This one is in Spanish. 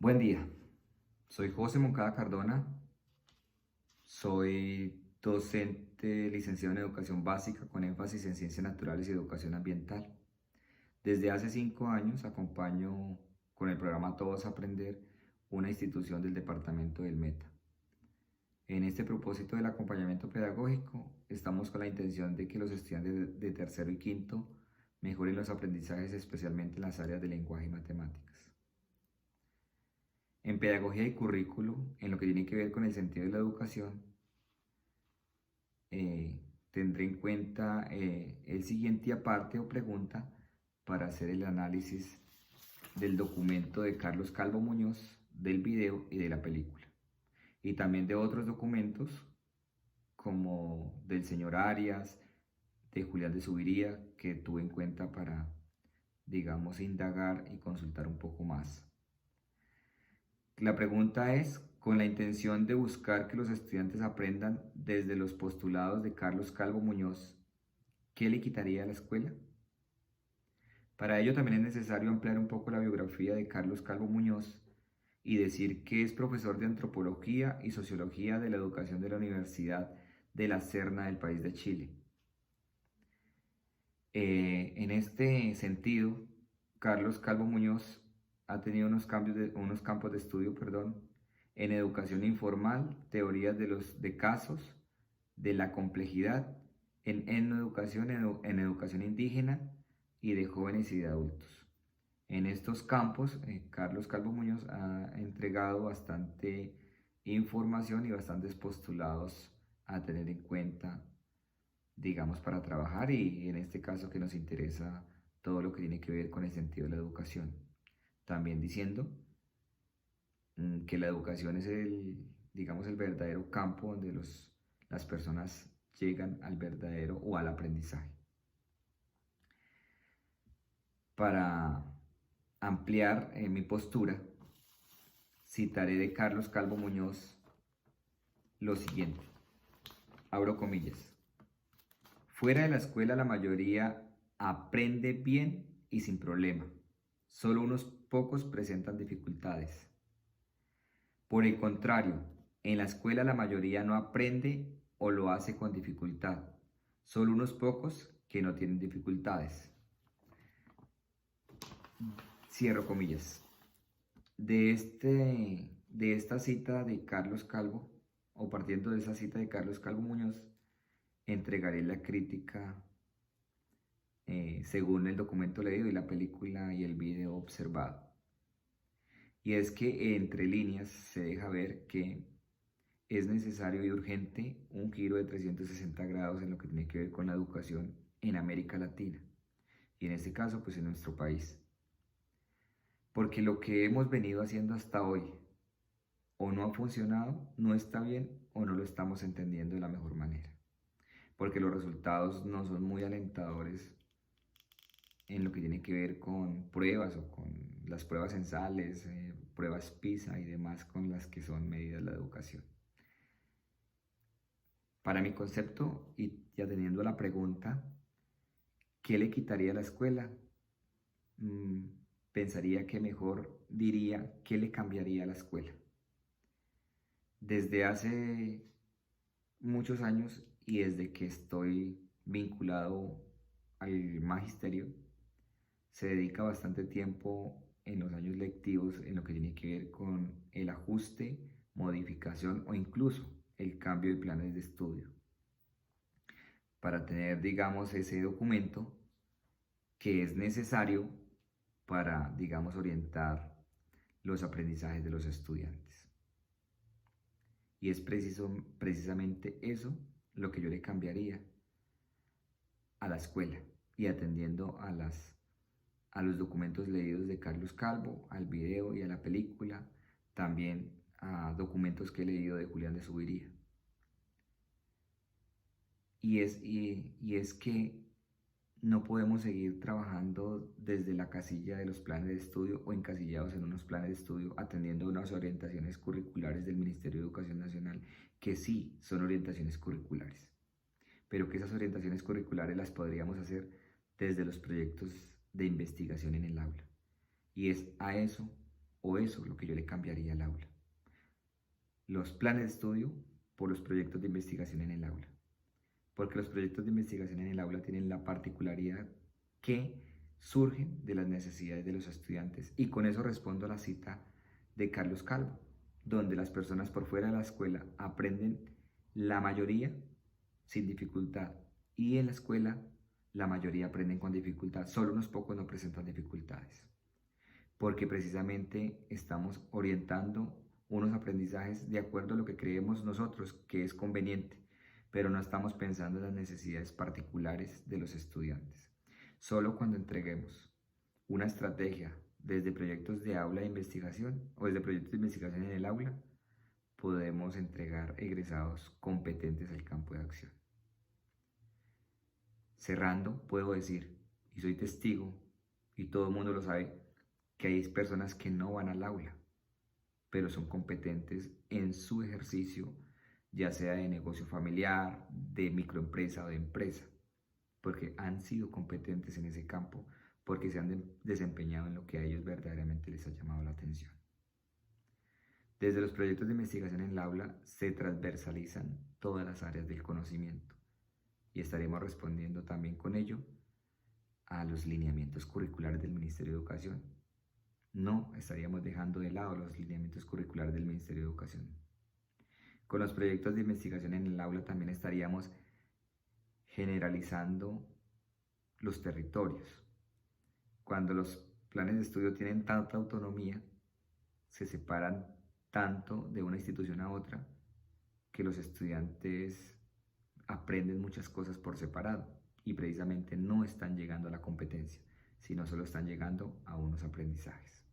Buen día, soy José Moncada Cardona, soy docente licenciado en Educación Básica con énfasis en Ciencias Naturales y Educación Ambiental. Desde hace 5 años acompaño con el programa Todos Aprender, una institución del departamento del Meta. En este propósito del acompañamiento pedagógico, estamos con la intención de que los estudiantes de tercero y quinto mejoren los aprendizajes, especialmente en las áreas de lenguaje y matemáticas. En pedagogía y currículo, en lo que tiene que ver con el sentido de la educación, tendré en cuenta el siguiente aparte o pregunta para hacer el análisis del documento de Carlos Calvo Muñoz, del video y de la película. Y también de otros documentos como del señor Arias, de Julián de Subiría, que tuve en cuenta para, digamos, indagar y consultar un poco más. La pregunta es, con la intención de buscar que los estudiantes aprendan desde los postulados de Carlos Calvo Muñoz, ¿qué le quitaría a la escuela? Para ello también es necesario ampliar un poco la biografía de Carlos Calvo Muñoz y decir que es profesor de Antropología y Sociología de la Educación de la Universidad de la Serna del país de Chile. En este sentido, Carlos Calvo Muñoz ha tenido unos campos de estudio, en educación informal, teorías de casos, de la complejidad, en etnoeducación, en educación indígena y de jóvenes y de adultos. En estos campos, Carlos Calvo Muñoz ha entregado bastante información y bastantes postulados a tener en cuenta, digamos, para trabajar, y en este caso que nos interesa todo lo que tiene que ver con el sentido de la educación. También diciendo que la educación es digamos, el verdadero campo donde las personas llegan al verdadero o al aprendizaje. Para ampliar mi postura, citaré de Carlos Calvo Muñoz lo siguiente, abro comillas: fuera de la escuela la mayoría aprende bien y sin problema. Solo unos pocos presentan dificultades. Por el contrario, en la escuela la mayoría no aprende o lo hace con dificultad. Solo unos pocos que no tienen dificultades. Cierro comillas. De esta cita de Carlos Calvo, o partiendo de esa cita de Carlos Calvo Muñoz, entregaré la crítica según el documento leído y la película y el video observado. Y es que entre líneas se deja ver que es necesario y urgente un giro de 360 grados en lo que tiene que ver con la educación en América Latina, y en este caso pues en nuestro país. Porque lo que hemos venido haciendo hasta hoy o no ha funcionado, no está bien o no lo estamos entendiendo de la mejor manera. Porque los resultados no son muy alentadores en lo que tiene que ver con pruebas o con las pruebas censales, pruebas PISA y demás con las que son medidas la educación. Para mi concepto, y atendiendo a la pregunta, ¿qué le quitaría a la escuela? Pensaría que mejor diría, ¿qué le cambiaría a la escuela? Desde hace muchos años y desde que estoy vinculado al magisterio, se dedica bastante tiempo en los años lectivos en lo que tiene que ver con el ajuste, modificación o incluso el cambio de planes de estudio, para tener, digamos, ese documento que es necesario para, digamos, orientar los aprendizajes de los estudiantes. Y es precisamente eso lo que yo le cambiaría a la escuela, y atendiendo a los documentos leídos de Carlos Calvo, al video y a la película, también a documentos que he leído de Julián de Subiría. Y es que no podemos seguir trabajando desde la casilla de los planes de estudio o encasillados en unos planes de estudio, atendiendo a unas orientaciones curriculares del Ministerio de Educación Nacional, que sí son orientaciones curriculares, pero que esas orientaciones curriculares las podríamos hacer desde los proyectos de investigación en el aula. Y es a eso o eso es lo que yo le cambiaría al aula. Los planes de estudio por los proyectos de investigación en el aula. Porque los proyectos de investigación en el aula tienen la particularidad que surgen de las necesidades de los estudiantes. Y con eso respondo a la cita de Carlos Calvo, donde las personas por fuera de la escuela aprenden la mayoría sin dificultad y en la escuela la mayoría aprenden con dificultad, solo unos pocos no presentan dificultades, porque precisamente estamos orientando unos aprendizajes de acuerdo a lo que creemos nosotros que es conveniente, pero no estamos pensando en las necesidades particulares de los estudiantes. Solo cuando entreguemos una estrategia desde proyectos de aula de investigación o desde proyectos de investigación en el aula, podemos entregar egresados competentes al campo de acción. Cerrando, puedo decir, y soy testigo, y todo el mundo lo sabe, que hay personas que no van al aula, pero son competentes en su ejercicio, ya sea de negocio familiar, de microempresa o de empresa, porque han sido competentes en ese campo, porque se han desempeñado en lo que a ellos verdaderamente les ha llamado la atención. Desde los proyectos de investigación en el aula se transversalizan todas las áreas del conocimiento y estaremos respondiendo también con ello a los lineamientos curriculares del Ministerio de Educación. No estaríamos dejando de lado los lineamientos curriculares del Ministerio de Educación. Con los proyectos de investigación en el aula también estaríamos generalizando los territorios. Cuando los planes de estudio tienen tanta autonomía, se separan tanto de una institución a otra que los estudiantes aprenden muchas cosas por separado y precisamente no están llegando a la competencia, sino solo están llegando a unos aprendizajes.